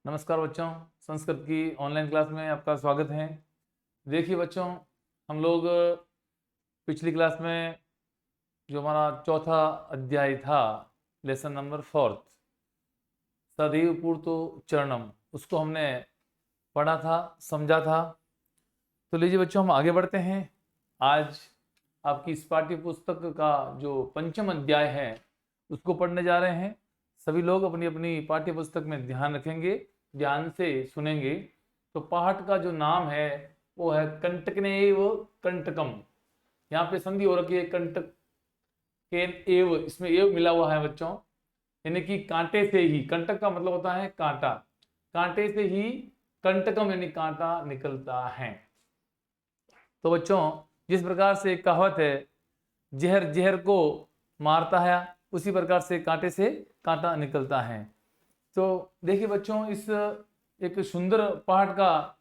नमस्कार बच्चों, संस्कृत की ऑनलाइन क्लास में आपका स्वागत है। देखिए बच्चों, हम लोग पिछली क्लास में जो हमारा चौथा अध्याय था, लेसन नंबर 4 सदैव पूर्तो चरणम, उसको हमने पढ़ा था, समझा था। तो लीजिए बच्चों, हम आगे बढ़ते हैं। आज आपकी इस पाठ्य पुस्तक का जो पंचम अध्याय है उसको पढ़ने जा रहे हैं। सभी लोग अपनी अपनी पाठ्य पुस्तक में ध्यान रखेंगे, ध्यान से सुनेंगे। तो पाठ का जो नाम है वो है कंटकनेव कंटकम। यहाँ पे संधि हो रखी है कंटक केन एव, इसमें एव मिला हुआ है बच्चों, यानी कि कांटे से ही। कंटक का मतलब होता है कांटा, कांटे से ही कंटकम यानी कांटा निकलता है। तो बच्चों, जिस प्रकार से कहावत है जहर जहर को मारता है, उसी प्रकार से कांटे से कांटा निकलता है। तो देखिए बच्चों, इस एक सुंदर पाठ का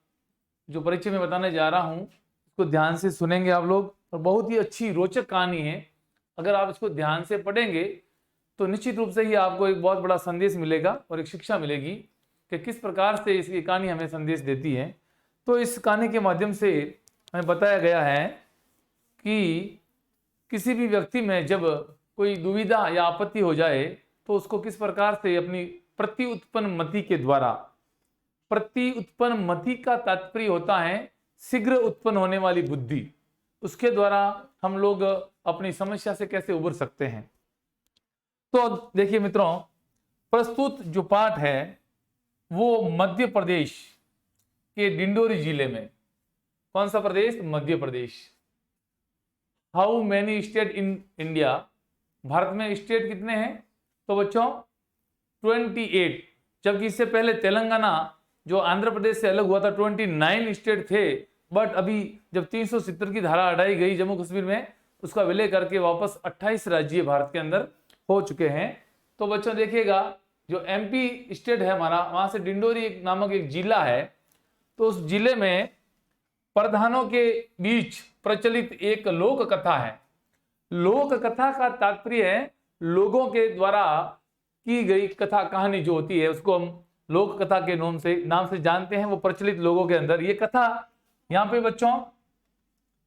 जो परिचय मैं बताने जा रहा हूँ उसको ध्यान से सुनेंगे आप लोग, और बहुत ही अच्छी रोचक कहानी है। अगर आप इसको ध्यान से पढ़ेंगे तो निश्चित रूप से ही आपको एक बहुत बड़ा संदेश मिलेगा और एक शिक्षा मिलेगी कि किस प्रकार से इसकी कहानी हमें संदेश देती है। तो इस कहानी के माध्यम से हमें बताया गया है कि किसी भी व्यक्ति में जब कोई दुविधा या आपत्ति हो जाए तो उसको किस प्रकार से अपनी प्रति उत्पन्न मति के द्वारा, प्रति उत्पन्न मति का तात्पर्य होता है शीघ्र उत्पन्न होने वाली बुद्धि, उसके द्वारा हम लोग अपनी समस्या से कैसे उबर सकते हैं। तो देखिए मित्रों, प्रस्तुत जो पाठ है वो मध्य प्रदेश के डिंडोरी जिले में। कौन सा प्रदेश? Madhya Pradesh. How many state in India? Bharat में स्टेट कितने हैं? तो बच्चों 28, जबकि इससे पहले तेलंगाना जो आंध्र प्रदेश से अलग हुआ था 29 स्टेट थे। बट अभी जब 370 की धारा हटाई गई जम्मू कश्मीर में, उसका विलय करके वापस 28 राज्य भारत के अंदर हो चुके हैं। तो बच्चों देखिएगा, जो एमपी स्टेट है हमारा, वहां से डिंडोरी नामक एक जिला है। तो उस जिले में प्रधानों के बीच प्रचलित एक लोक कथा है। लोक कथा का तात्पर्य है लोगों के द्वारा की गई कथा कहानी जो होती है उसको हम लोक कथा के नाम से जानते हैं। वो प्रचलित लोगों के अंदर ये कथा, यहाँ पे बच्चों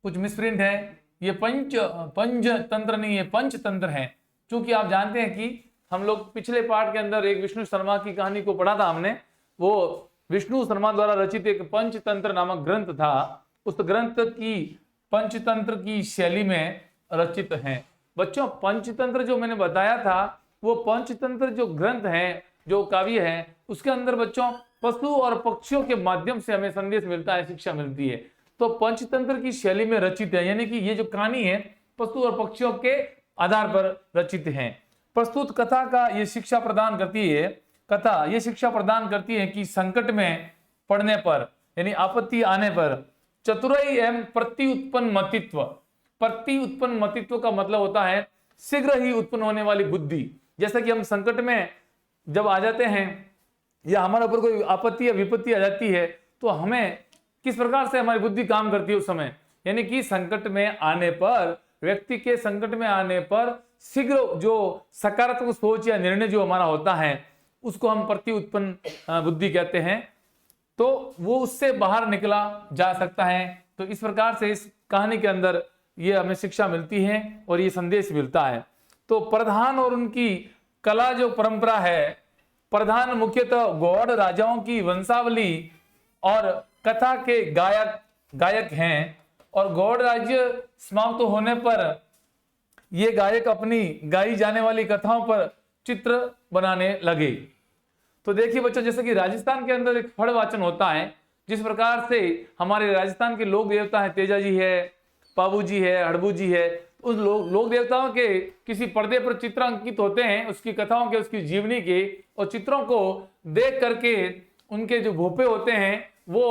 कुछ मिसप्रिंट है, ये पंचतंत्र नहीं है, पंचतंत्र है। क्योंकि आप जानते हैं कि हम लोग पिछले पार्ट के अंदर एक विष्णु शर्मा की कहानी को पढ़ा था हमने। वो विष्णु शर्मा द्वारा रचित एक पंचतंत्र नामक ग्रंथ था। उस ग्रंथ की पंचतंत्र की शैली में रचित है। बच्चों पंचतंत्र जो मैंने बताया था, वो पंचतंत्र जो ग्रंथ है, जो काव्य है, उसके अंदर बच्चों पशु और पक्षियों के माध्यम से हमें संदेश मिलता है, शिक्षा मिलती है। तो पंचतंत्र की शैली में रचित है, यानी कि ये जो कहानी है पशु और पक्षियों के आधार पर रचित है। प्रस्तुत कथा का ये शिक्षा प्रदान करती है, कथा ये शिक्षा प्रदान करती है कि संकट में पड़ने पर, यानी आपत्ति आने पर, चतुराई एवं प्रति उत्पन्न मतित्व। प्रति उत्पन्न मतित्व का मतलब होता है शीघ्र ही उत्पन्न होने वाली बुद्धि। जैसे कि हम संकट में जब आ जाते हैं या हमारे ऊपर कोई आपत्ति या विपत्ति आ जाती है तो हमें किस प्रकार से हमारी बुद्धि काम करती है उस समय, यानी कि संकट में आने पर, व्यक्ति के संकट में आने पर शीघ्र जो सकारात्मक सोच या निर्णय जो हमारा होता है उसको हम प्रति उत्पन्न बुद्धि कहते हैं। तो वो उससे बाहर निकला जा सकता है। तो इस प्रकार से इस कहानी के अंदर ये हमें शिक्षा मिलती है और ये संदेश मिलता है। तो प्रधान और उनकी कला जो परंपरा है, प्रधान मुख्यतः गौड़ राजाओं की वंशावली और कथा के गायक हैं। और गौड़ राज्य समाप्त होने पर ये गायक अपनी गाई जाने वाली कथाओं पर चित्र बनाने लगे। तो देखिए बच्चों, जैसे कि राजस्थान के अंदर एक फड़ वाचन होता है, जिस प्रकार से हमारे राजस्थान के लोक देवता है, तेजा जी है, पाबू जी है, हड़बू जी है, उस लोक देवताओं के किसी पर्दे पर चित्र अंकित होते हैं, उसकी कथाओं के, उसकी जीवनी के, और चित्रों को देख करके उनके जो भोपे होते हैं वो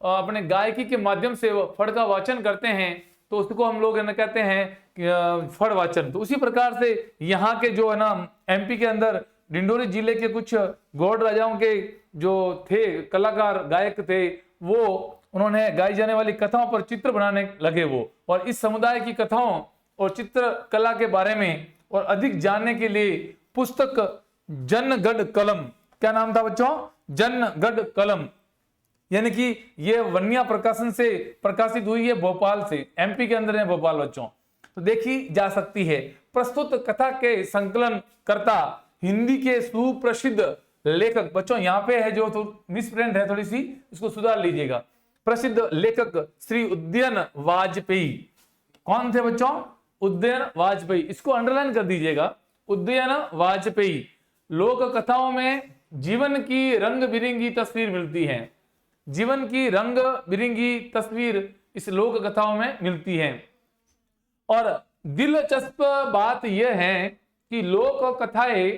अपने गायकी के माध्यम से फड़ का वाचन करते हैं। तो उसको हम लोग कहते हैं फड़ वाचन। तो उसी प्रकार से यहाँ के जो है ना एमपी के अंदर डिंडोरी जिले के कुछ गौड़ राजाओं के जो थे कलाकार, गायक थे, वो उन्होंने गाई जाने वाली कथाओं पर चित्र बनाने लगे वो। और इस समुदाय की कथाओं और चित्र कला के बारे में और अधिक जानने के लिए पुस्तक जनगढ़ कलम क्या नाम था बच्चों? जनगढ़ कलम, यानी कि ये वन्या प्रकाशन से प्रकाशित हुई है, भोपाल से, एमपी के अंदर है भोपाल बच्चों। तो देखी जा सकती है। प्रस्तुत कथा के संकलन करता हिंदी के सुप्रसिद्ध लेखक, बच्चों यहाँ पे है जो तो मिसप्रिंट है थोड़ी सी, इसको सुधार लीजिएगा। प्रसिद्ध लेखक श्री उदयन वाजपेयी। कौन थे बच्चों? उदयन वाजपेयी, इसको अंडरलाइन कर दीजिएगा, उदयन वाजपेयी। लोक कथाओं में जीवन की रंग बिरंगी तस्वीर मिलती है, जीवन की रंग बिरंगी तस्वीर इस लोक कथाओं में मिलती है। और दिलचस्प बात यह है कि लोक कथाएं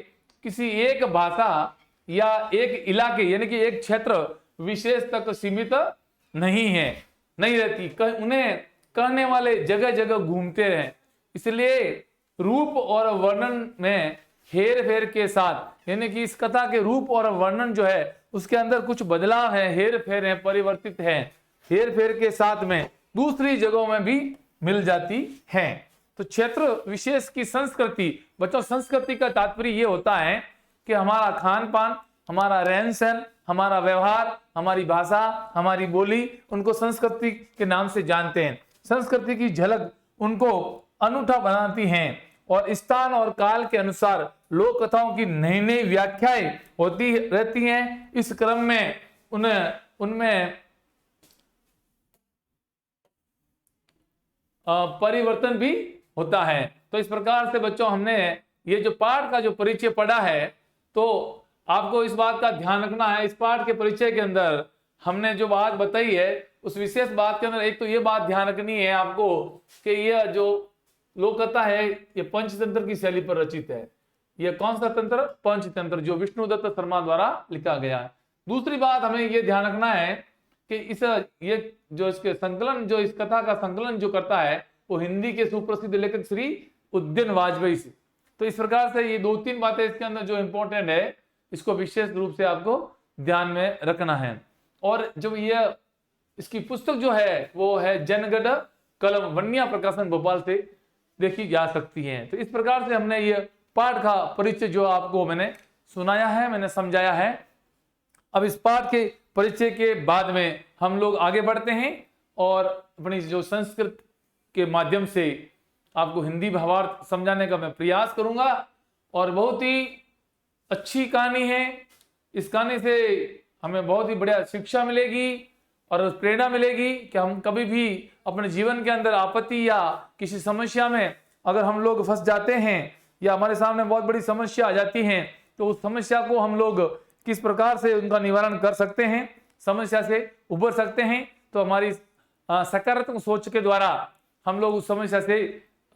किसी एक भाषा या एक इलाके यानी कि एक क्षेत्र विशेष तक सीमित नहीं है, नहीं रहती, उन्हें कहने वाले जगह जगह घूमते रहे, इसलिए रूप और वर्णन में हेर फेर के साथ, यानी कि इस कथा के रूप और वर्णन जो है उसके अंदर कुछ बदलाव है, हेर फेर है, परिवर्तित है, हेर फेर के साथ में दूसरी जगहों में भी मिल जाती है। तो क्षेत्र विशेष की संस्कृति, बच्चों संस्कृति का तात्पर्य यह होता है कि हमारा खान पान, हमारा रहन सहन, हमारा व्यवहार, हमारी भाषा, हमारी बोली, उनको संस्कृति के नाम से जानते हैं। संस्कृति की झलक उनको अनूठा बनाती हैं और स्थान और काल के अनुसार लोक कथाओं की नई नई व्याख्याएं होती रहती हैं। इस क्रम में उनमें परिवर्तन भी होता है। तो इस प्रकार से बच्चों हमने ये जो पाठ का जो परिचय पढ़ा है, तो आपको इस बात का ध्यान रखना है, इस पाठ के परिचय के अंदर हमने जो बात बताई है उस विशेष बात के अंदर एक तो ये बात ध्यान रखनी है आपको कि यह जो लोक कथा है ये पंचतंत्र की शैली पर रचित है। यह कौन सा तंत्र? पंचतंत्र, जो विष्णुदत्त शर्मा द्वारा लिखा गया है। दूसरी बात हमें ये ध्यान रखना है कि ये जो इसके संकलन, जो इस कथा का संकलन जो करता है वो हिंदी के सुप्रसिद्ध लेखक श्री उदयन वाजपेयी से। तो इस प्रकार से ये दो तीन बातें इसके अंदर जो इंपॉर्टेंट है इसको विशेष रूप से आपको ध्यान में रखना है। और जब ये इसकी पुस्तक जो है वो है जनगढ़ कलम, वन्या प्रकाशन भोपाल से देखी जा सकती है। तो इस प्रकार से हमने ये पाठ का परिचय जो आपको मैंने सुनाया है, मैंने समझाया है। अब इस पाठ के परिचय के बाद में हम लोग आगे बढ़ते हैं और अपनी जो संस्कृत के माध्यम से आपको हिंदी भावार्थ समझाने का मैं प्रयास करूंगा। और बहुत ही अच्छी कहानी है, इस कहानी से हमें बहुत ही बढ़िया शिक्षा मिलेगी और प्रेरणा मिलेगी कि हम कभी भी अपने जीवन के अंदर आपत्ति या किसी समस्या में अगर हम लोग फंस जाते हैं या हमारे सामने बहुत बड़ी समस्या आ जाती है तो उस समस्या को हम लोग किस प्रकार से उनका निवारण कर सकते हैं, समस्या से उबर सकते हैं। तो हमारी सकारात्मक सोच के द्वारा हम लोग उस समस्या से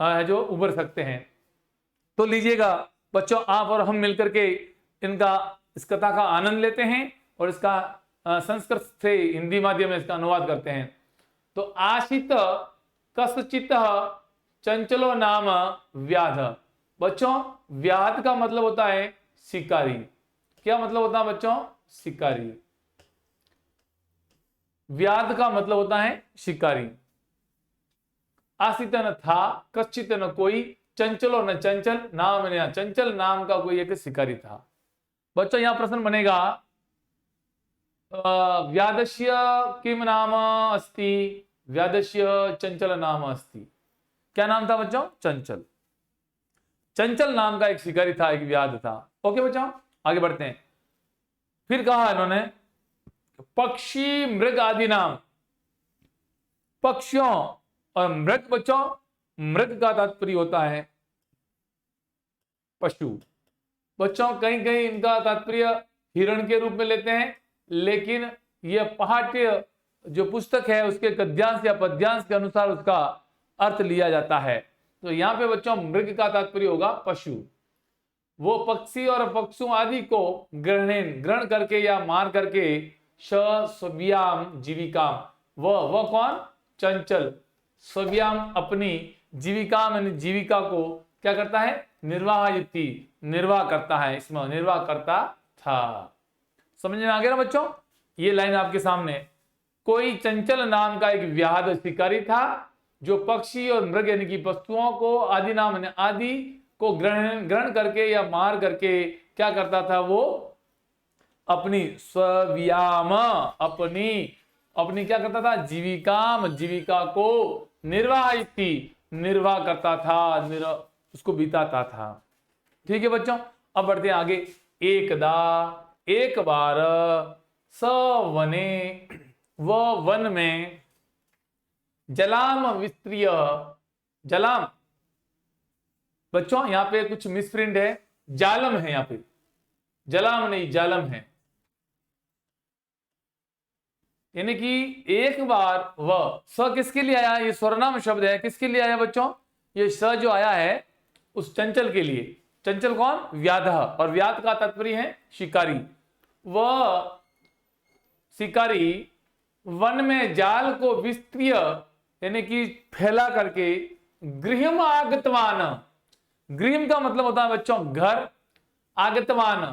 जो उबर सकते हैं। तो लीजिएगा बच्चों, आप और हम मिलकर के इस कथा का आनंद लेते हैं और इसका संस्कृत से हिंदी माध्यम में इसका अनुवाद करते हैं। तो आशित कस्चित चंचलो नाम व्याध। बच्चों व्याध का मतलब होता है शिकारी। क्या मतलब होता है बच्चों? शिकारी। व्याध का मतलब होता है शिकारी। आशित न था, कश्चित न कोई, चंचलो न चंचल, नाम न चंचल नाम का कोई एक शिकारी था। बच्चों यहां प्रश्न बनेगा व्यादस्य किम नाम अस्ति? व्यादस्य चंचल नाम अस्ति। क्या नाम था बच्चों? चंचल। चंचल नाम का एक शिकारी था, एक व्याध था। ओके बच्चों आगे बढ़ते हैं। फिर कहा इन्होंने पक्षी मृग आदि नाम। पक्षियों और मृग, बच्चों मृग का तात्पर्य होता है पशु। बच्चों कहीं कहीं इनका तात्पर्य हिरण के रूप में लेते हैं, लेकिन यह पाठ्य जो पुस्तक है उसके गद्यांश या पद्यांश के अनुसार उसका अर्थ लिया जाता है। तो यहां पे बच्चों मृग का तात्पर्य होगा पशु। वो पक्षी और पक्षु आदि को ग्रहण करके या मार करके स्वव्याम जीविकाम, वह कौन? चंचल। स्वव्याम अपनी, जीविका में जीविका को क्या करता है? निर्वाह करता है, इसमें निर्वाह करता था। समझ में आ गया ना बच्चों? ये लाइन आपके सामने। कोई चंचल नाम का एक व्याध शिकारी था जो पक्षी और मृग यानी कि वस्तुओं को आदि नाम आदि को ग्रहण करके या मार करके क्या करता था? वो अपनी स्वव्याम, अपनी अपनी क्या करता था, जीविकाम, जीविका को निर्वाहिती, निर्वाह करता था, उसको बिताता था। ठीक है बच्चों, अब बढ़ते हैं आगे। एकदा, एक बार, स वने, व वन में, जलाम विस्त्रिय, जलाम, बच्चों यहां पे कुछ मिसप्रिंट है, जालम है, यहां पे जलाम नहीं जालम है, यानी कि एक बार वह, स किसके लिए आया, ये सर्वनाम शब्द है, किसके लिए आया बच्चों, ये स जो आया है उस चंचल के लिए। चंचल कौन, व्याध, और व्याध का तात्पर्य है शिकारी। वह शिकारी वन में जाल को विस्तृय, यानी कि फैला करके, गृहम आगतवान, गृहम का मतलब होता है बच्चों घर, आगतवान,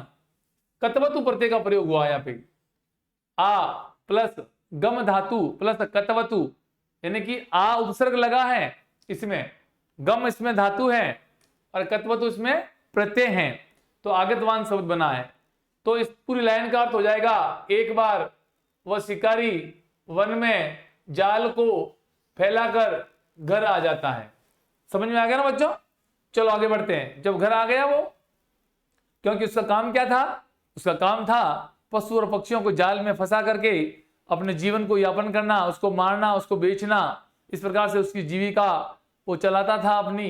कतवतु प्रत्यय का प्रयोग हुआ यहाँ पे, आ प्लस गम धातु प्लस कतवतु, यानी कि आ उपसर्ग लगा है इसमें, गम इसमें धातु है और कतवतु इसमें प्रत्यय है, तो आगतवान शब्द बना है। तो इस पूरी लाइन का अर्थ हो जाएगा, एक बार वह शिकारी वन में जाल को फैलाकर घर आ जाता है। समझ में आ गया ना बच्चों? चलो आगे बढ़ते हैं। जब घर आ गया वो, क्योंकि उसका काम क्या था, उसका काम था पशु और पक्षियों को जाल में फंसा करके अपने जीवन को यापन करना, उसको मारना, उसको बेचना, इस प्रकार से उसकी जीविका वो चलाता था अपनी।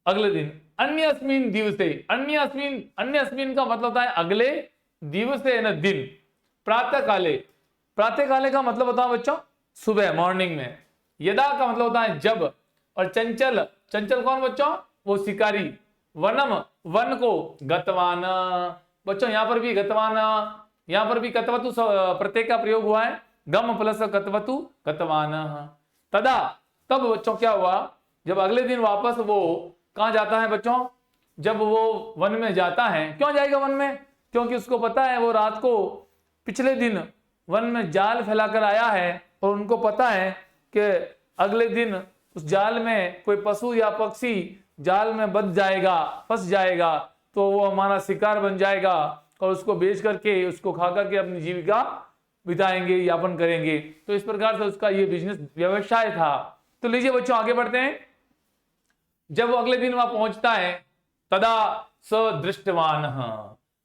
अगले दिन, अन्य अस्मिन दिवसे, अन्य अस्मिन का मतलब होता है अगले, दिवसे न दिन, प्रातः काले, प्रातः काले का मतलब होता है बच्चों सुबह, मॉर्निंग में। यदा का मतलब होता है जब, और चंचल, चंचल कौन बच्चों, वो शिकारी। वनम, वन को, गतवान, बच्चों यहां पर भी गतवान, यहां पर भी कतवतु प्रत्यय का प्रयोग हुआ है, गम प्लस कतवतु, गतवान। तदा, तब बच्चों क्या हुआ, जब अगले दिन वापस वो कहां जाता है बच्चों, जब वो वन में जाता है, क्यों जाएगा वन में, क्योंकि उसको पता है वो रात को पिछले दिन वन में जाल फैलाकर आया है, और उनको पता है कि अगले दिन उस जाल में कोई पशु या पक्षी जाल में बच जाएगा, फंस जाएगा, तो वो हमारा शिकार बन जाएगा, और उसको बेच करके, उसको खा करके अपनी जीविका बिताएंगे, यापन करेंगे। तो इस प्रकार से उसका ये बिजनेस व्यवसाय था। तो लीजिए बच्चों आगे बढ़ते हैं। जब वो अगले दिन वहां पहुंचता है, तदा स दृष्टवान,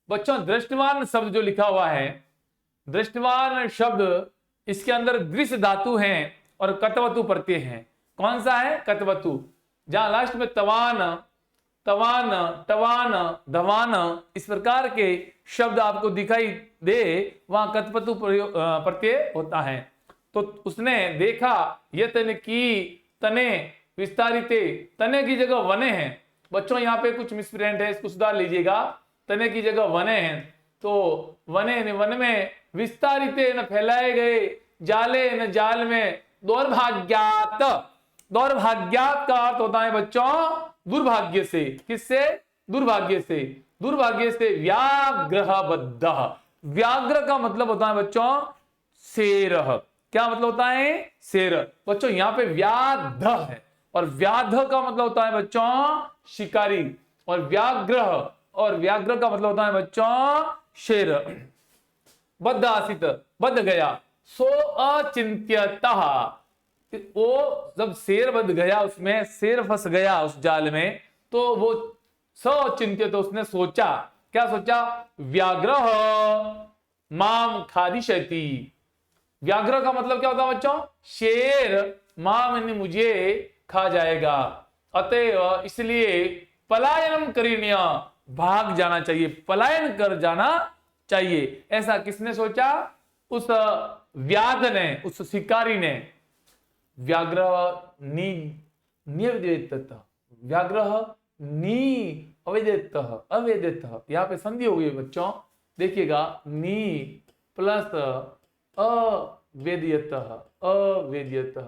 बच्चों दृष्टवान शब्द जो लिखा हुआ है, दृष्टवान शब्द, इसके अंदर दृश्य धातु है और कतवतु प्रत्यय है। कौन सा है, कतवतु। जहां लास्ट में तवान, तवान, टवान, धवान, इस प्रकार के शब्द आपको दिखाई दे, वहां कतवतु प्रत्यय होता है। तो उसने देखा, ये तने की, तने विस्तारिते, तने की जगह वने हैं बच्चों, यहाँ पे कुछ मिसप्रिंट है, इसको सुधार लीजिएगा। तने की जगह वने हैं, तो वने ने वन में, विस्तारिते न फैलाए गए, जाले न जाल में, दौर्भाग्यात, दौर्भाग्यात का अर्थ होता है बच्चों दुर्भाग्य से। किससे, दुर्भाग्य से, दुर्भाग्य से व्याग्रहबद्ध, व्याग्र का मतलब होता है बच्चों शेर। क्या मतलब होता है, शेर। बच्चों यहां पे व्याध है, और व्याध का मतलब होता है बच्चों शिकारी, और व्याग्रह, और व्याग्र का मतलब होता है बच्चों शेर। बद्ध आसित, बद्ध गया, सो अचिंत्यतः, वो जब शेर बंध गया, उसमें शेर फंस गया उस जाल में, तो वो सचिंत्य, तो उसने सोचा, क्या सोचा, व्याघ्र माम खादिशति। व्याघ्र का मतलब क्या होता है बच्चों, शेर, माम ने मुझे खा जाएगा, अतएव इसलिए पलायनम करणीय, भाग जाना चाहिए, पलायन कर जाना चाहिए। ऐसा किसने सोचा, उस व्याध ने, उस शिकारी ने। व्याघ्र निवेदित, व्याघ्र नी अवेदित, अवेदित, यहां पे संधि हो गई बच्चों, देखिएगा, नी प्लस अवेदित, अवेदित,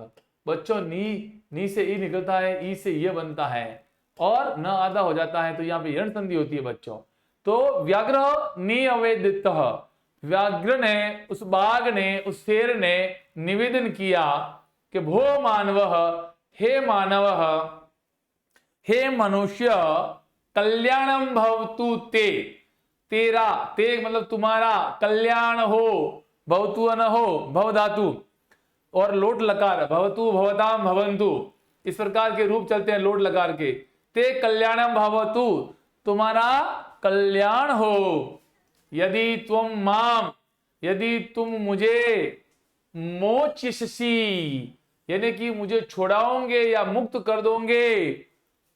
बच्चों नी से ई निकलता है, ई से ये बनता है, और न आधा हो जाता है, तो यहाँ पे यण संधि होती है बच्चों। तो व्याघ्र नी अवेदित, व्याघ्र ने, उस बाघ ने, उस शेर ने निवेदन किया कि भो मानव, हे मानव, हे मनुष्य, कल्याणम भवतु ते, तेरा, ते मतलब तुम्हारा, कल्याण हो, भवतु न हो, भव धातु और लोट लकार, भवतु भवताम भवन्तु, इस प्रकार के रूप चलते हैं लोट लकार के। ते कल्याणम भवतु, तुम्हारा कल्याण हो। यदि तुम माम, यदि तुम मुझे, मोचयसि यानी कि मुझे छुड़ाओगे या मुक्त कर दोगे,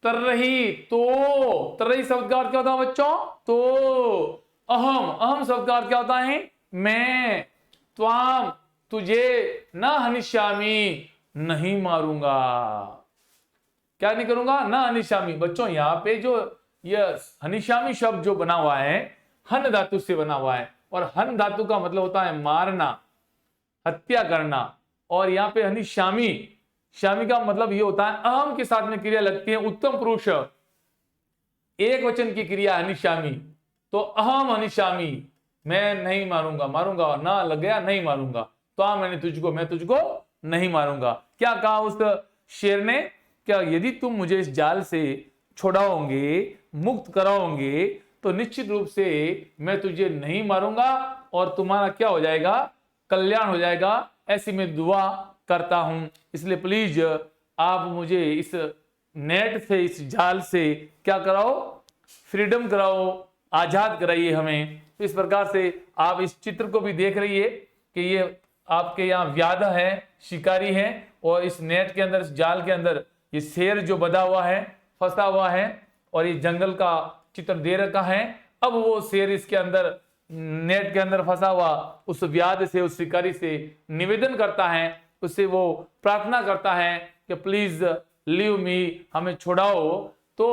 तरही तो, तरही शब्द का अर्थ क्या होता है बच्चों? तो अहम, अहम शब्द का अर्थ क्या होता है? मैं, त्वाम तुझे, न हनिष्यामी नहीं मारूंगा। क्या नहीं करूंगा? न हनिष्यामी। बच्चों यहाँ पे जो यह हनिष्यामी शब्द जो बना हुआ है, हन धातु से बना हुआ है, और हन धातु का मतलब होता है मारना, हत्या करना। और यहाँ पे हनिष्यामी, श्यामी का मतलब ये होता है अहम के साथ में क्रिया लगती है, उत्तम पुरुष एक वचन की क्रिया हनिष्यामी, तो अहम हनिष्यामी, मैं नहीं मारूंगा, मारूंगा ना लग गया, नहीं मारूंगा, तो हाँ मैंने तुझको, मैं तुझको नहीं मारूंगा। क्या कहा उस शेर ने? क्या यदि तुम मुझे इस जाल से छुड़ाओगे, मुक्त कराओगे, तो निश्चित रूप से मैं तुझे नहीं मारूंगा और तुम्हारा क्या हो जाएगा? कल्याण हो जाएगा। ऐसी मैं दुआ करता हूं। इसलिए प्लीज आप मुझे इस नेट से, इस जाल से क्या कराओ? फ्रीडम कराओ, आजाद कराइए हमें। तो इस प्रकार से आप इस चित्र को भी देख रहिए कि ये आपके यहाँ व्याध है, शिकारी है, और इस नेट के अंदर, इस जाल के अंदर ये शेर जो बंधा हुआ है, फंसा हुआ है, और ये जंगल का चित्र दे रखा है। अब वो शेर इसके अंदर, नेट के अंदर फंसा हुआ उस व्याध से, उस शिकारी से निवेदन करता है, उससे वो प्रार्थना करता है कि प्लीज लीव मी, हमें छुड़ाओ। तो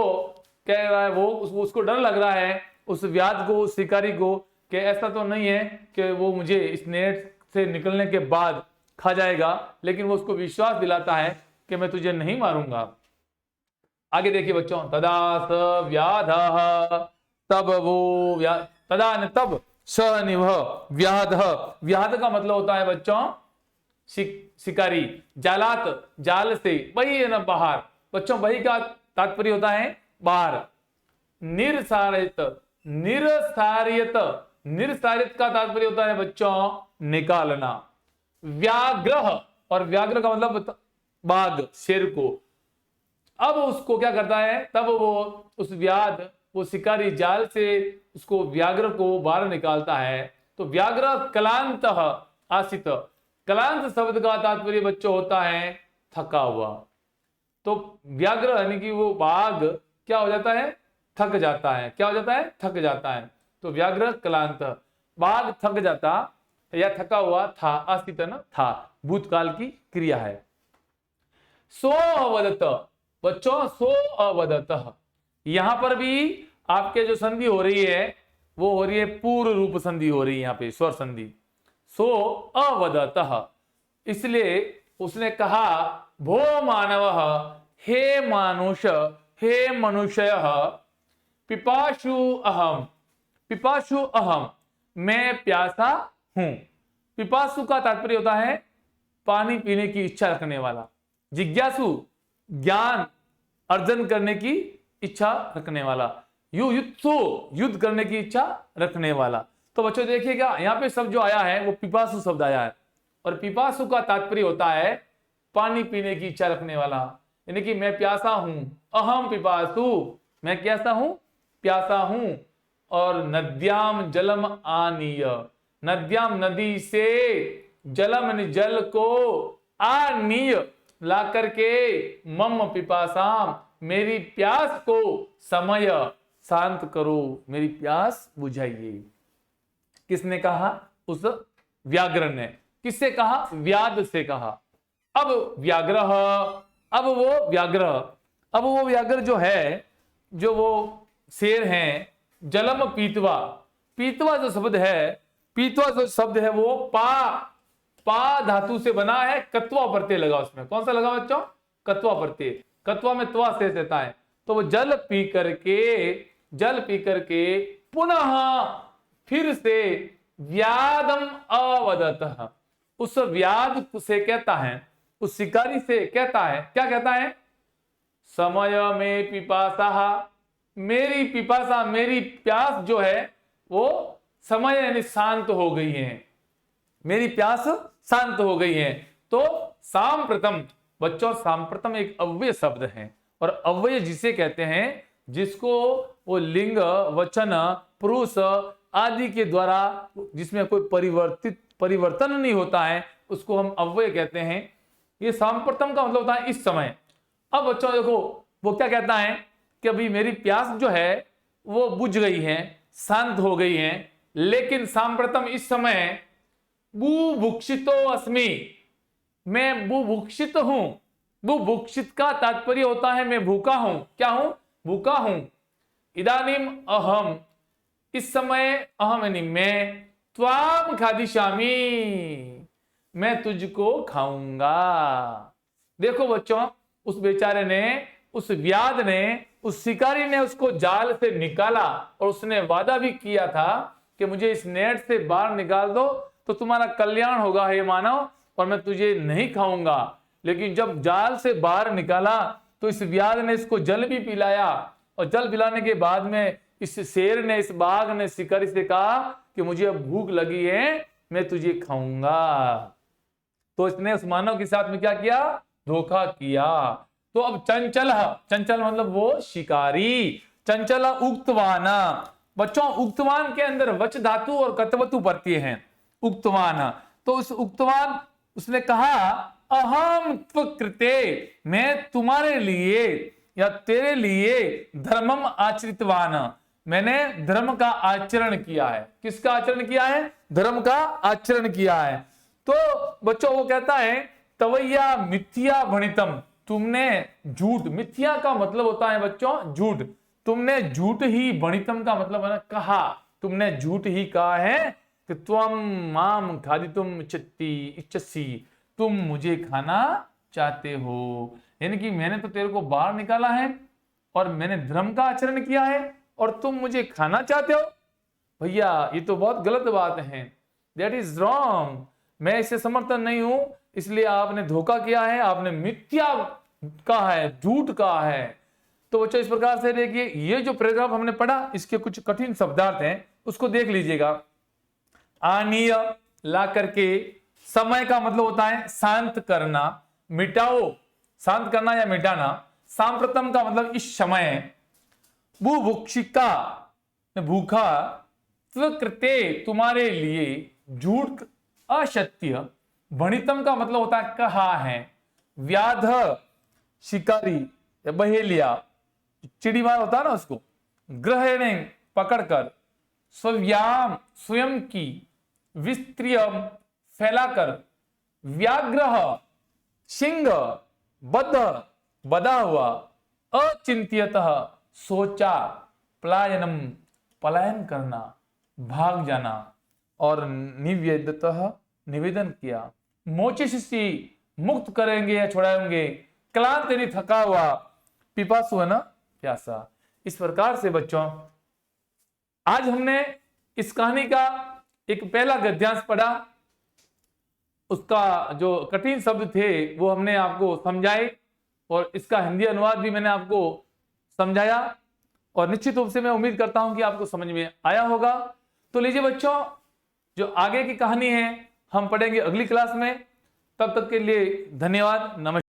कह रहा है वो, उसको डर लग रहा है उस व्याध को, उस शिकारी को, कि ऐसा तो नहीं है कि वो मुझे इस नेट से निकलने के बाद खा जाएगा, लेकिन वो उसको विश्वास दिलाता है कि मैं तुझे नहीं मारूंगा। आगे देखिए बच्चों, तदा स व्याधः, तब वो तदा न तब, स निभ व्याध, व्याध का मतलब होता है बच्चों शिकारी, जालात, जाल से, बही न बाहर। बच्चों बही का तात्पर्य होता है बाहर। निरसारित, निरसारियत, निरसारित का तात्पर्य होता है बच्चों निकालना। व्याग्रह, और व्याग्र का मतलब बाघ, शेर को। अब उसको क्या करता है? तब वो उस व्याध, वो शिकारी जाल से उसको, व्याघ्र को बाहर निकालता है। तो व्याघ्र क्लांत आसित, क्लांत शब्द का तात्पर्य बच्चों होता है थका हुआ। तो व्याघ्र यानी कि वो बाघ क्या हो जाता है? थक जाता है। क्या हो जाता है? थक जाता है। तो व्याघ्र क्लांत, बाघ थक जाता या थका हुआ था, आसित न था, भूतकाल की क्रिया है। सो अवदत, बच्चों सो अवदत, यहां पर भी आपके जो संधि हो रही है वो हो रही है पूर्व रूप संधि हो रही है, यहाँ पे स्वर संधि। सो अवदत, इसलिए उसने कहा भो मानव, हे मानुष, हे मनुष्य, पिपाशु अहम, पिपाशु अहम, मैं प्यासा हूं। पिपासु का तात्पर्य होता है पानी पीने की इच्छा रखने वाला। जिज्ञासु, ज्ञान अर्जन करने की इच्छा रखने वाला। युत्सु, युद्ध करने की इच्छा रखने वाला। तो बच्चों देखिएगा यहाँ पे शब्द जो आया है वो पिपासु शब्द आया है, और पिपासु का तात्पर्य होता है पानी पीने की इच्छा रखने वाला, यानी कि मैं प्यासा हूं। अहम पिपासु, मैं कैसा हूं? प्यासा हूं। और नद्याम जलम आनीय, नद्याम नदी से, जलम जल को, आनीय ला करके, मम पिपासाम मेरी प्यास को, समय शांत करो, मेरी प्यास बुझाइए। किसने कहा? उस व्याघ्र ने। किससे कहा? व्याध से कहा। अब व्याघ्र, अब वो व्याघ्र, अब वो व्याघ्र जो है, जो वो शेर हैं, जलम पीतवा, पीतवा जो शब्द है, पीतवा जो शब्द है वो पा धातु से बना है, कत्वा प्रत्यय लगा उसमें। कौन सा लगा बच्चों? कत्वा प्रत्यय। कत्वा में त्वा शेष रहता है। तो वो जल पी करके, जल पी करके पुनः फिर से व्याधम अवदतः, उस व्याध से कहता है, उस शिकारी से कहता है, क्या कहता है? समय में पिपासा, मेरी पिपासा, मेरी प्यास जो है वो समय यानी शांत हो गई है, मेरी प्यास शांत हो गई है। तो सांप्रतम, बच्चों सांप्रतम एक अव्यय शब्द है, और अव्यय जिसे कहते हैं जिसको वो लिंग, वचन, पुरुष आदि के द्वारा जिसमें कोई परिवर्तन नहीं होता है, उसको हम अव्यय कहते हैं। ये सांप्रतम का मतलब होता है इस समय। अब बच्चों देखो वो क्या कहता है कि अभी मेरी प्यास जो है वो बुझ गई है, शांत हो गई है, लेकिन सांप्रतम इस समय बुभुक्षितो अस्मि, मैं बुभुक्षित हूं। बुभुक्षित का तात्पर्य होता है मैं भूखा हूं। क्या हूं? भूखा हूं। इदानीम अहम, इस समय, अहम यानी मैं, त्वाम खादिशामी, मैं तुझको खाऊंगा। देखो बच्चों, उस बेचारे ने, उस व्याध ने, उस शिकारी ने उसको जाल से निकाला, और उसने वादा भी किया था कि मुझे इस नेट से बाहर निकाल दो तो तुम्हारा कल्याण होगा हे मानव, और मैं तुझे नहीं खाऊंगा। लेकिन जब जाल से बाहर निकाला तो इस व्याध ने इसको जल भी पिलाया, और जल पिलाने के बाद में इस शेर ने, इस बाघ ने शिकारी से कहा कि मुझे अब भूख लगी है, मैं तुझे खाऊंगा। तो इसने उस मानव के साथ में क्या किया? धोखा किया। तो अब चंचल, चंचल मतलब वो शिकारी, चंचल उक्तवान। बच्चों उक्तवान के अंदर वच धातु और कतवतु प्रत्यय हैं। उक्तवान, तो उस उक्तवान उसने कहा अहम त्वकृते, मैं तुम्हारे लिए या तेरे लिए धर्मम आचरितवान, मैंने धर्म का आचरण किया है। किसका आचरण किया है? धर्म का आचरण किया है। तो बच्चों वो कहता है तवैया मिथ्या भणितम, तुमने झूठ, मिथ्या का मतलब होता है बच्चों झूठ, तुमने झूठ ही, भणितम का मतलब है ना कहा, तुमने झूठ ही कहा है कि त्वम माम खादितुम इच्छसि, तुम मुझे खाना चाहते हो। यानी कि मैंने तो तेरे को बाहर निकाला है और मैंने धर्म का आचरण किया है और तुम मुझे खाना चाहते हो। भैया ये तो बहुत गलत बात है, दैट इज रॉन्ग, मैं इसे समर्थन नहीं हूं, इसलिए आपने धोखा किया है, आपने मिथ्या कहा है, झूठ कहा है। तो बच्चों इस प्रकार से देखिए, ये जो पैराग्राफ हमने पढ़ा इसके कुछ कठिन शब्दार्थ हैं, उसको देख लीजिएगा। आनीय, ला करके, समय का मतलब होता है शांत करना, मिटाओ, शांत करना या मिटाना। सांप्रतम का मतलब इस समय, बुभुक्षिका भूखा, त्वकृते तुम्हारे लिए, झूठ असत्य, भणितम का मतलब होता है कहा है, व्याध शिकारी या बहेलिया, चिड़ी मार होता है ना उसको, ग्रहणे पकड़कर, स्वव्याम स्वयं की, विस्त्रियम फैलाकर, व्याग्रह सिंह, बद्ध बदा हुआ, अचिंत्यतः सोचा, पलायनम पलायन करना, भाग जाना, और निवेदतः निवेदन किया, मोचिशी मुक्त करेंगे या छुड़ाएंगे, क्लांत यानी थका हुआ, पिपासु है ना प्यासा। इस प्रकार से बच्चों आज हमने इस कहानी का एक पहला गद्यांश पढ़ा, उसका जो कठिन शब्द थे वो हमने आपको समझाए, और इसका हिंदी अनुवाद भी मैंने आपको समझाया, और निश्चित रूप से मैं उम्मीद करता हूं कि आपको समझ में आया होगा। तो लीजिए बच्चों, जो आगे की कहानी है हम पढ़ेंगे अगली क्लास में। तब तक के लिए धन्यवाद, नमस्कार।